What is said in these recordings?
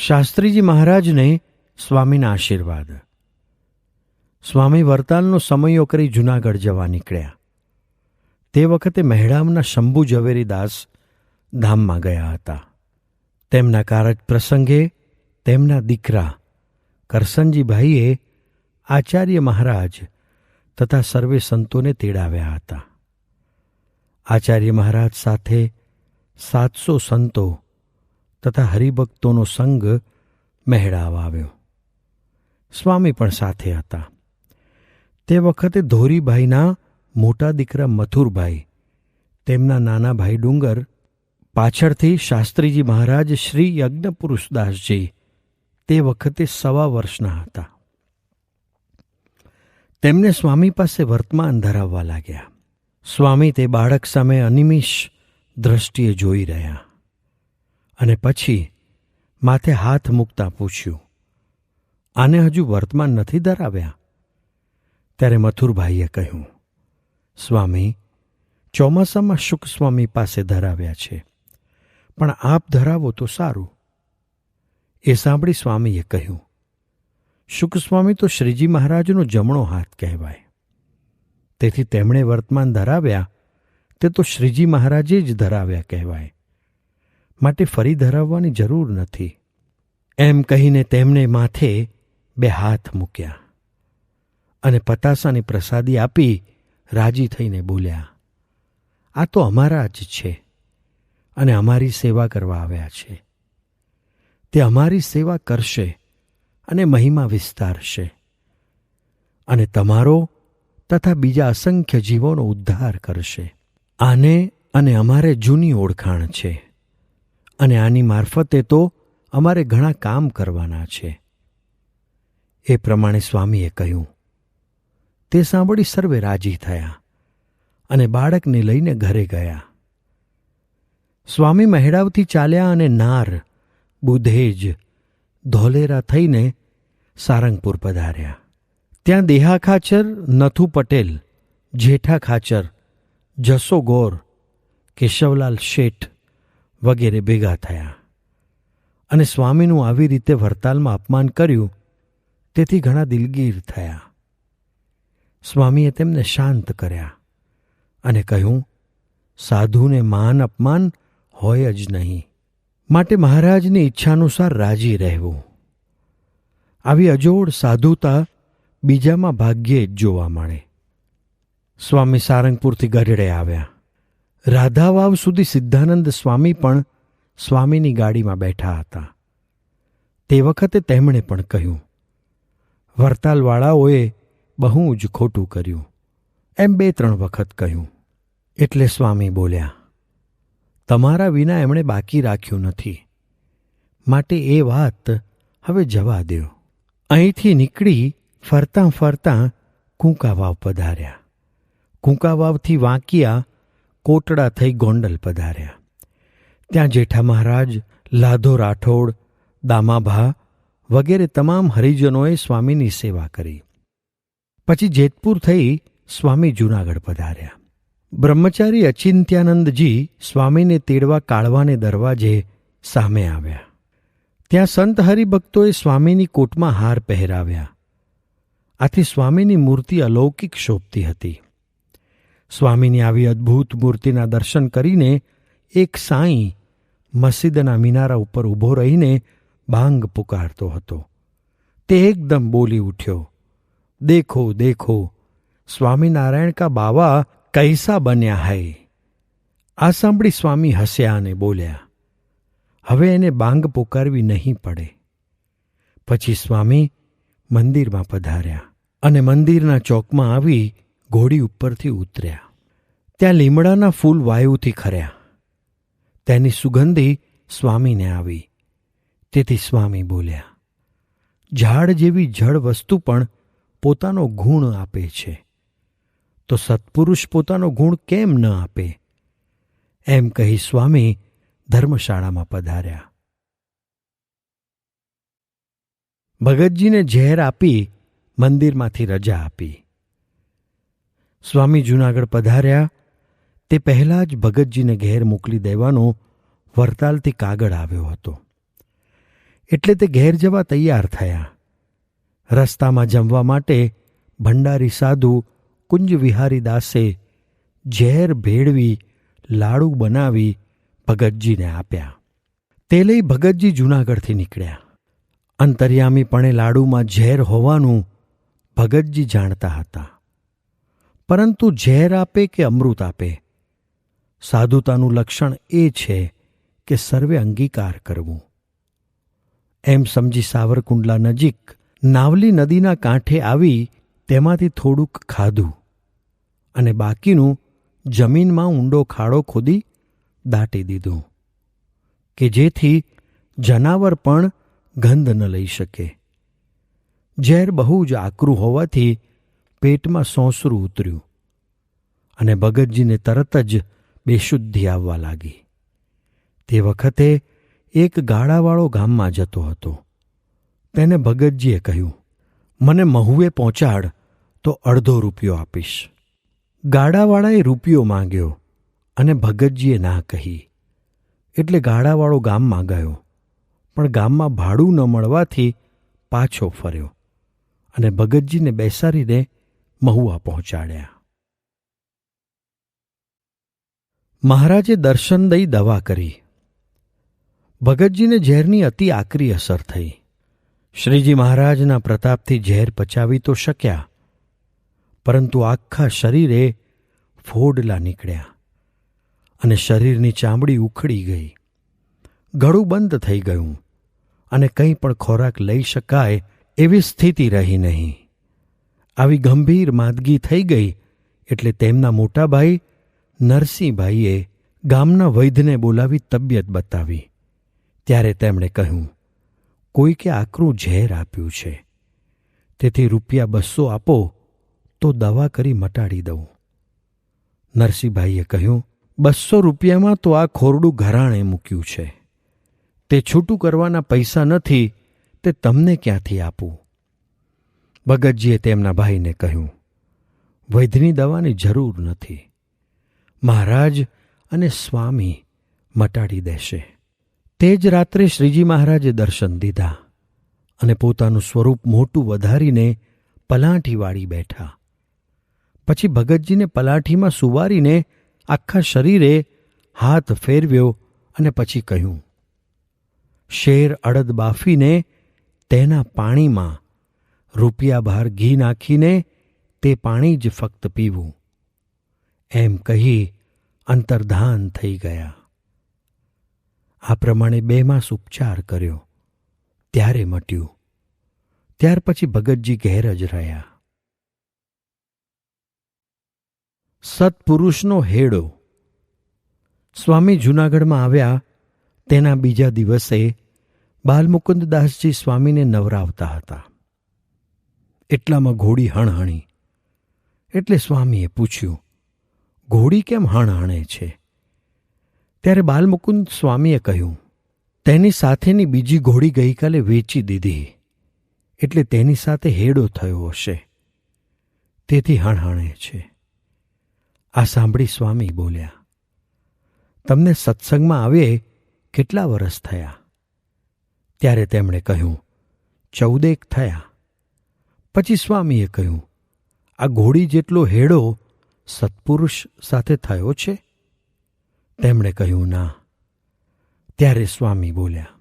શાસ્ત્રીજી મહારાજને સ્વામીના આશીર્વાદ. સ્વામી વરતાલનો સમયો કરી જૂનાગઢ જવા નીકળ્યા. તે વખતે મહેડામના શંભુ ઝવેરીદાસ ધામમાં ગયા હતા. તેમના કારજ પ્રસંગે તેમના દીકરા કરસનજીભાઈએ આચાર્ય મહારાજ તથા સર્વે સંતોને તેડાવ્યા હતા. આચાર્ય મહારાજ સાથે 700 સંતો તથા હરિભક્તોનો સંગ મહેડાવ આવ્યો. સ્વામી પણ સાથે હતા. તે વખતે ધોરીભાઈના મોટા દીકરા મથુરભાઈ, તેમના નાના ભાઈ ડુંગર, પાછળથી શાસ્ત્રીજી મહારાજ શ્રી યજ્ઞપુરુષદાસજી તે વખતે 1.25 વર્ષના હતા. તેમને સ્વામી પાસે વર્તમાન ધરાવવા લાગ્યા. સ્વામી તે બાળક સામે અનિમિષ દ્રષ્ટિએ જોઈ રહ્યા અને પછી માથે હાથ મૂકતા પૂછ્યું, આને હજુ વર્તમાન નથી ધરાવ્યા? ત્યારે મથુરભાઈએ કહ્યું, સ્વામી, ચોમાસામાં શુકસ્વામી પાસે ધરાવ્યા છે, પણ આપ ધરાવો તો સારું. એ સાંભળી સ્વામીએ કહ્યું, શુકસ્વામી તો શ્રીજી મહારાજનો જમણો હાથ કહેવાય. તેથી તેમણે વર્તમાન ધરાવ્યા તે તો શ્રીજી મહારાજે જ ધરાવ્યા કહેવાય, માટે ફરી ધરાવવાની જરૂર નથી. એમ કહીને તેમણે માથે 2 હાથ મૂક્યા અને પતાસાની પ્રસાદી આપી રાજી થઈને બોલ્યા, આ તો અમારા જ છે અને અમારી સેવા કરવા આવ્યા છે. તે અમારી સેવા કરશે અને મહિમા વિસ્તારશે અને તમારો તથા બીજા અસંખ્ય જીવોનો ઉદ્ધાર કરશે. આને અને અમારે જૂની ઓળખાણ છે અને આની મારફતે તો અમારે ઘણા કામ કરવાના છે. એ પ્રમાણે સ્વામીએ કહ્યું. તે સાંભળી સર્વે રાજી થયા અને બાળકને લઈને ઘરે ગયા. સ્વામી મહેડાવથી ચાલ્યા અને નાર, બુધેજ, ધોલેરા થઈને સારંગપુર પધાર્યા. ત્યાં દેહા ખાચર, નથુ પટેલ, જેઠા ખાચર, જસો ગોર, કેશવલાલ શેઠ વગેરે ભેગા થયા અને સ્વામીનું આવી રીતે વરતાલમાં અપમાન કર્યું તેથી ઘણા દિલગીર થયા. સ્વામીએ તેમને શાંત કર્યા અને કહ્યું, સાધુને માન અપમાન હોય જ નહીં, માટે મહારાજની ઈચ્છાનુસાર રાજી રહેવું. આવી અજોડ સાધુતા બીજામાં ભાગ્યે જ જોવા મળે. સ્વામી સારંગપુરથી ગઢડે આવ્યા. રાધાવાવ સુધી સિદ્ધાનંદ સ્વામી પણ સ્વામીની ગાડીમાં બેઠા હતા. તે વખતે તેમણે પણ કહ્યું, વરતાલવાળાઓએ બહુ જ ખોટું કર્યું. એમ 2-3 વખત કહ્યું. એટલે સ્વામી બોલ્યા, તમારા વિના એમણે બાકી રાખ્યું નથી, માટે એ વાત હવે જવા દ્યો. અહીંથી નીકળી ફરતાં ફરતાં કુંકાવાવ પધાર્યા. કુંકાવાવથી વાંકિયા કોટડા થઈ ગોંડલ પધાર્યા. ત્યાં જેઠા મહારાજ, લાધો રાઠોડ, દામાભા વગેરે તમામ હરિજનોએ સ્વામીની સેવા કરી. પછી જેતપુર થઈ સ્વામી જૂનાગઢ પધાર્યા. બ્રહ્મચારી અચિંત્યાનંદજી સ્વામીને તેડવા કાળવાને દરવાજે સામે આવ્યા. ત્યાં સંત હરિભક્તોએ સ્વામીની કોટમાં હાર પહેરાવ્યા. આથી સ્વામીની મૂર્તિ અલૌકિક શોભતી હતી. સ્વામીની આવી અદ્ભુત મૂર્તિના દર્શન કરીને એક સાંઈ મસ્જિદના મિનારા ઉપર ઊભો રહીને બાંગ પુકારતો હતો. તે એકદમ બોલી ઉઠ્યો, દેખો દેખો, સ્વામિનારાયણ કા બાવા કૈસા બન્યા હૈ. આ સાંભળી સ્વામી હસ્યા અને બોલ્યા, હવે એને બાંગ પુકારવી નહીં પડે. પછી સ્વામી મંદિરમાં પધાર્યા અને મંદિરના ચોકમાં આવી ઘોડી ઉપરથી ઉતર્યા. ત્યાં લીમડાના ફૂલ વાયુથી ખર્યા. તેની સુગંધી સ્વામીને આવી. તેથી સ્વામી બોલ્યા, ઝાડ જેવી જળ વસ્તુ પણ પોતાનો ગુણ આપે છે, તો સત્પુરુષ પોતાનો ગુણ કેમ ન આપે? એમ કહી સ્વામી ધર્મશાળામાં પધાર્યા. ભગતજીને ઝેર આપી મંદિરમાંથી રજા આપી. સ્વામી જૂનાગઢ પધાર્યા તે પહેલાં જ ભગતજીને ઘેર મોકલી દેવાનો વરતાલથી કાગળ આવ્યો હતો. એટલે તે ઘેર જવા તૈયાર થયા. રસ્તામાં જમવા માટે ભંડારી સાધુ કુંજ વિહારી દાસે ઝેર ભેળવી લાડુ બનાવી ભગતજીને આપ્યા. તે લઈ ભગતજી જૂનાગઢથી નીકળ્યા. અંતર્યામીપણે લાડુમાં ઝેર હોવાનું ભગતજી જાણતા હતા. પરંતુ ઝેર આપે કે અમૃત આપે, સાધુતાનું લક્ષણ એ છે કે સર્વે અંગીકાર કરવું. એમ સમજી સાવરકુંડલા નજીક નાવલી નદીના કાંઠે આવી તેમાંથી થોડુંક ખાધું અને બાકીનું જમીનમાં ઊંડો ખાડો ખોદી દાટી દીધું કે જેથી જનાવર પણ ગંધ ન લઈ શકે. ઝેર બહુ જ આકરું હોવાથી પેટમાં સોંસરું ઉતર્યું અને ભગતજીને તરત જ બેશુદ્ધિ આવવા લાગી. તે વખતે એક ગાડાવાળો ગામમાં જતો હતો. તેને ભગતજીએ કહ્યું, મને મહુએ પહોંચાડ તો ₹1.5 આપીશ. ગાડાવાળાએ રૂપિયો માંગ્યો અને ભગતજીએ ના કહી. એટલે ગાડાવાળો ગામમાં ગયો, પણ ગામમાં ભાડું ન મળવાથી પાછો ફર્યો અને ભગતજીને બેસાડીને મહુવા પહોંચાડ્યા. મહારાજે દર્શન દઈ દવા કરી. ભગતજીને ઝેરની અતિ આકરી અસર થઈ. શ્રીજી મહારાજના પ્રતાપથી ઝેર પચાવી તો શક્યા, પરંતુ આખા શરીરે ફોડલા નીકળ્યા અને શરીરની ચામડી ઉખડી ગઈ. ગળું બંધ થઈ ગયું અને કંઈ પણ ખોરાક લઈ શકાય એવી સ્થિતિ રહી નહીં. આવી ગંભીર માંદગી થઈ ગઈ એટલે તેમના મોટાભાઈ નરસિંહભાઈએ ગામના વૈદ્યને બોલાવી તબિયત બતાવી. ત્યારે તેમણે કહ્યું, કોઈકે આકરું ઝેર આપ્યું છે, તેથી ₹200 આપો તો દવા કરી મટાડી દઉં. નરસિંહભાઈએ કહ્યું, ₹200 તો આ ખોરડું ઘરાણે મૂક્યું છે. તે છૂટું કરવાના પૈસા નથી, તે તમને ક્યાંથી આપું? ભગતજીએ તેમના ભાઈને કહ્યું, વૈદ્યની દવાની જરૂર નથી. મહારાજ અને સ્વામી મટાડી દેશે. તે જ રાત્રે શ્રીજી મહારાજે દર્શન દીધા અને પોતાનું સ્વરૂપ મોટું વધારીને પલાઠી વાળી બેઠા. પછી ભગતજીને પલાઠીમાં સુવારીને આખા શરીરે હાથ ફેરવ્યો અને પછી કહ્યું, શેર અડદ બાફીને તેના પાણીમાં રૂપિયાભાર ઘી નાખીને તે પાણી જ ફક્ત પીવું. એમ કહી અંતર્ધાન થઈ ગયા. આ પ્રમાણે 2 માસ ઉપચાર કર્યો, ત્યારે મટ્યું. ત્યાર પછી ભગતજી ઘેર જ રહ્યા. સત્પુરુષનો હેડો. સ્વામી જૂનાગઢમાં આવ્યા તેના બીજા દિવસે બાલમુકુંદદાસજી સ્વામીને નવરાવતા હતા. એટલામાં ઘોડી હણહણી. એટલે સ્વામીએ પૂછ્યું, ઘોડી કેમ હણહણે છે? ત્યારે બાલમુકુંદ સ્વામીએ કહ્યું, તેની સાથેની બીજી ઘોડી ગઈકાલે વેચી દીધી, એટલે તેની સાથે હેડો થયો હશે, તેથી હણહણે છે. આ સાંભળી સ્વામી બોલ્યા, તમને સત્સંગમાં આવે કેટલા વર્ષ થયા? ત્યારે તેમણે કહ્યું, 14 થયા. પછી સ્વામીએ કહ્યું, આ ઘોડી જેટલો હેડો સત્પુરુષ સાથે થયો છે? તેમણે કહ્યું, ના. ત્યારે સ્વામી બોલ્યા,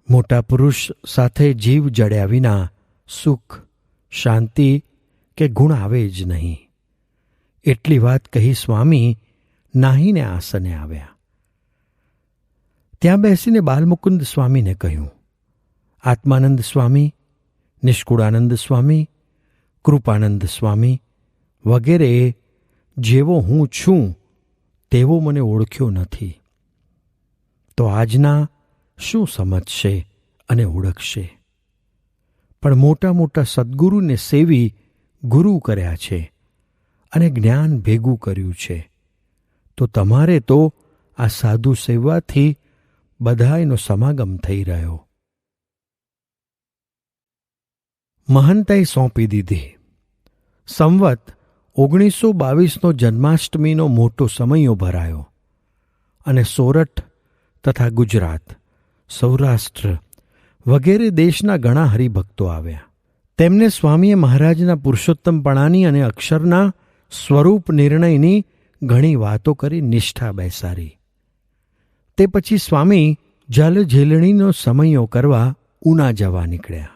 મોટા પુરુષ સાથે જીવ જડ્યા વિના સુખ, શાંતિ કે ગુણ આવે જ નહીં. એટલી વાત કહી સ્વામી નાહીને આસને આવ્યા. ત્યાં બેસીને બાલમુકુંદ સ્વામીને કહ્યું, આત્માનંદ સ્વામી, નિષ્કુળાનંદ સ્વામી, કૃપાનંદ સ્વામી વગેરે જેવો હું છું તેવો મને ઓળખ્યો નથી, તો આજના શું સમજશે અને ઓળખશે? પણ મોટા મોટા સદ્ગુરુને સેવી ગુરુ કર્યા છે અને જ્ઞાન ભેગું કર્યું છે, તો તમારે તો આ સાધુ સેવાથી બધાયનો સમાગમ થઈ રહ્યો. મહંતાઈ સોંપી દીધી. સંવત 1922નો જન્માષ્ટમીનો મોટો સમયો ભરાયો અને સોરઠ તથા ગુજરાત, સૌરાષ્ટ્ર વગેરે દેશના ઘણા હરિભક્તો આવ્યા. તેમને સ્વામીએ મહારાજના પુરુષોત્તમપણાની અને અક્ષરના સ્વરૂપ નિર્ણયની ઘણી વાતો કરી નિષ્ઠા બેસારી. તે પછી સ્વામી જલઝેલણીનો સમયો કરવા ઉના જવા નીકળ્યા.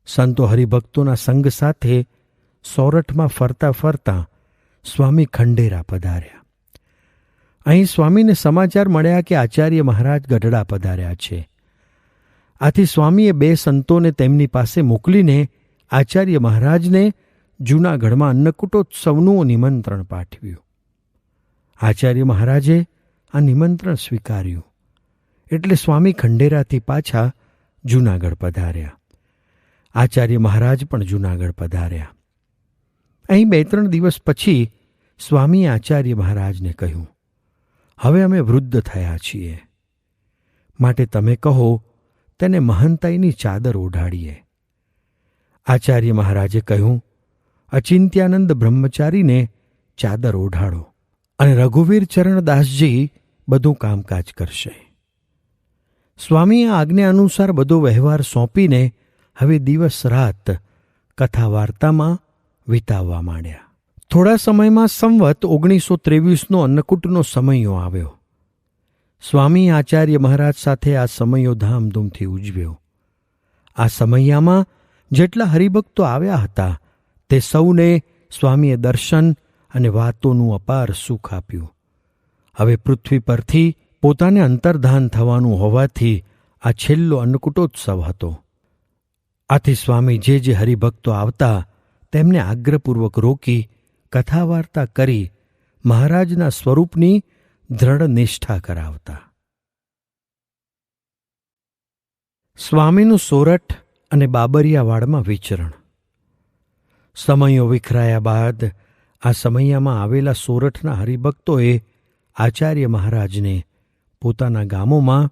સંતો હરિભક્તોના સંગ સાથે સોરઠમાં ફરતા ફરતા સ્વામી ખંડેરા પધાર્યા. અહીં સ્વામીને સમાચાર મળ્યા કે આચાર્ય મહારાજ ગઢડા પધાર્યા છે. આથી સ્વામીએ 2 સંતોને તેમની પાસે મોકલીને આચાર્ય મહારાજને જૂનાગઢમાં અન્નકૂટોત્સવનું નિમંત્રણ પાઠવ્યું. આચાર્ય મહારાજે આ નિમંત્રણ સ્વીકાર્યું એટલે સ્વામી ખંડેરાથી પાછા જૂનાગઢ પધાર્યા. આચાર્ય મહારાજ પણ જૂનાગઢ પધાર્યા. અહીં 2-3 દિવસ પછી સ્વામીએ આચાર્ય મહારાજને કહ્યું, હવે અમે વૃદ્ધ થયા છીએ, માટે તમે કહો તેને મહંતાઈની ચાદર ઓઢાડીએ. આચાર્ય મહારાજે કહ્યું, અચિંત્યાનંદ બ્રહ્મચારીને ચાદર ઓઢાડો અને રઘુવીર ચરણદાસજી બધું કામકાજ કરશે. સ્વામીએ આજ્ઞા અનુસાર બધો વ્યવહાર સોંપીને હવે દિવસ રાત કથા વાર્તામાં વિતાવવા માંડ્યા. થોડા સમયમાં સંવત 1923નો અન્નકૂટનો સમયો આવ્યો. સ્વામી આચાર્ય મહારાજ સાથે આ સમયો ધામધૂમથી ઉજવ્યો. આ સમયમાં જેટલા હરિભક્તો આવ્યા હતા તે સૌને સ્વામીએ દર્શન અને વાતોનું અપાર સુખ આપ્યું. હવે પૃથ્વી પરથી પોતાને અંતર્ધાન થવાનું હોવાથી આ છેલ્લો અન્નકૂટોત્સવ હતો. આથી સ્વામી જે હરિભક્તો આવતા તેમને આગ્રહપૂર્વક રોકી કથા વાર્તા કરી મહારાજના સ્વરૂપની દ્રઢ નિષ્ઠા કરાવતા. સ્વામીનું સોરઠ અને બાબરિયાવાડમાં વિચરણ. સમયો વિખરાયા બાદ આ સમયમાં આવેલા સોરઠના હરિભક્તોએ આચાર્ય મહારાજને પોતાના ગામોમાં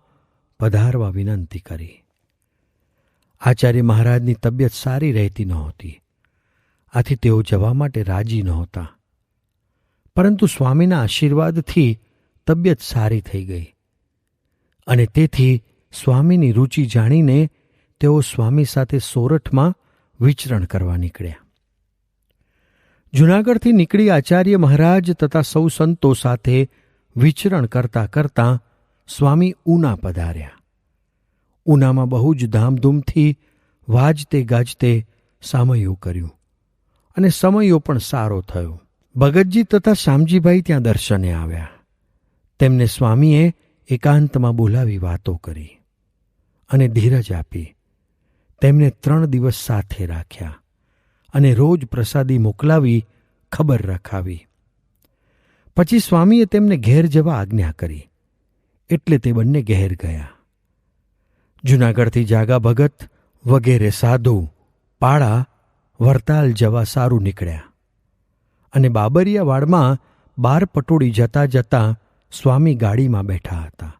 પધારવા વિનંતી કરી. આચાર્ય મહારાજની તબિયત સારી રહેતી નહોતી, આથી તેઓ જવા માટે રાજી નહોતા. પરંતુ સ્વામીના આશીર્વાદથી તબિયત સારી થઈ ગઈ અને તેથી સ્વામીની રુચિ જાણીને તેઓ સ્વામી સાથે સોરઠમાં વિચરણ કરવા નીકળ્યા. જૂનાગઢથી નીકળી આચાર્ય મહારાજ તથા સૌ સંતો સાથે વિચરણ કરતાં કરતાં સ્વામી ઉના પધાર્યા. ઉનામાં બહુ જ ધામધૂમથી વાજતે ગાજતે સામયું કર્યું અને સમયો પણ સારો થયો. ભગતજી તથા શામજીભાઈ ત્યાં દર્શને આવ્યા. તેમને સ્વામીએ એકાંતમાં બોલાવી વાતો કરી અને ધીરજ આપી. તેમને 3 દિવસ સાથે રાખ્યા અને રોજ પ્રસાદી મોકલાવી ખબર રખાવી. પછી સ્વામીએ તેમને ઘેર જવા આજ્ઞા કરી એટલે તે બંને ઘેર ગયા. જૂનાગઢથી જાગા ભગત વગેરે સાધુ પાળા વરતાલ જવા સારું નીકળ્યા અને બાબરિયાવાડમાં 12 પટોળી જતા જતા સ્વામી ગાડીમાં બેઠા હતા.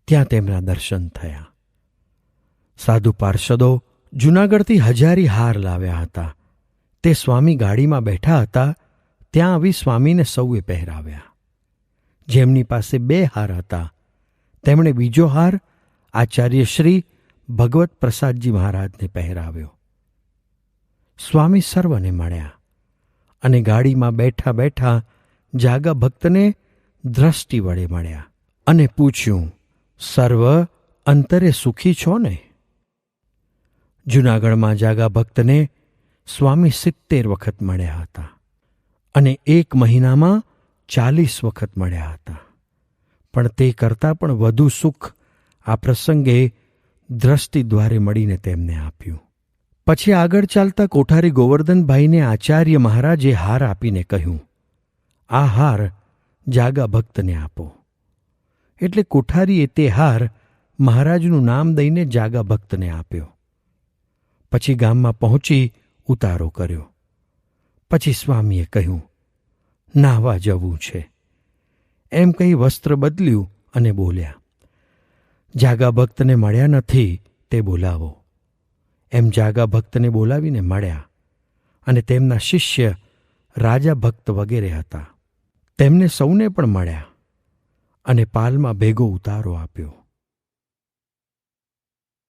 ત્યાં તેમના દર્શન થયા. સાધુ પાર્ષદો જૂનાગઢથી હજારી હાર લાવ્યા હતા. તે સ્વામી ગાડીમાં બેઠા હતા ત્યાં આવી સ્વામીને સૌએ પહેરાવ્યા. જેમની પાસે 2 હાર હતા તેમણે બીજો હાર આચાર્ય શ્રી ભગવત પ્રસાદજી મહારાજને પહેરાવ્યો. સ્વામી સર્વને મળ્યા અને ગાડીમાં બેઠા બેઠા જાગા ભક્તને દ્રષ્ટિ વડે મળ્યા અને પૂછ્યું, સર્વ અંતરે સુખી છો ને? જૂનાગઢમાં જાગા ભક્તને સ્વામી 70 વખત મળ્યા હતા અને 1 મહિનામાં 40 વખત મળ્યા હતા. પણ તે કરતાં પણ વધુ સુખ આ પ્રસંગે દ્રષ્ટિ દ્વારે મળીને તેમને આપ્યું. પછી આગળ ચાલતા કોઠારી ગોવર્ધનભાઈને આચાર્ય મહારાજે હાર આપીને કહ્યું, આ હાર જાગા ભક્તને આપો. એટલે કોઠારીએ તે હાર મહારાજનું નામ દઈને જાગા ભક્તને આપ્યો. પછી ગામમાં પહોંચી ઉતારો કર્યો. પછી સ્વામીએ કહ્યું, નાહવા જવું છે. એમ કહી વસ્ત્ર બદલ્યું અને બોલ્યા, જાગા ભક્તને મળ્યા નથી તે બોલાવો. એમ જાગા ભક્તને બોલાવીને મળ્યા અને તેમના શિષ્ય રાજા ભક્ત વગેરે હતા. તેમને સૌને પણ મળ્યા અને પાલમાં ભેગો ઉતારો આપ્યો.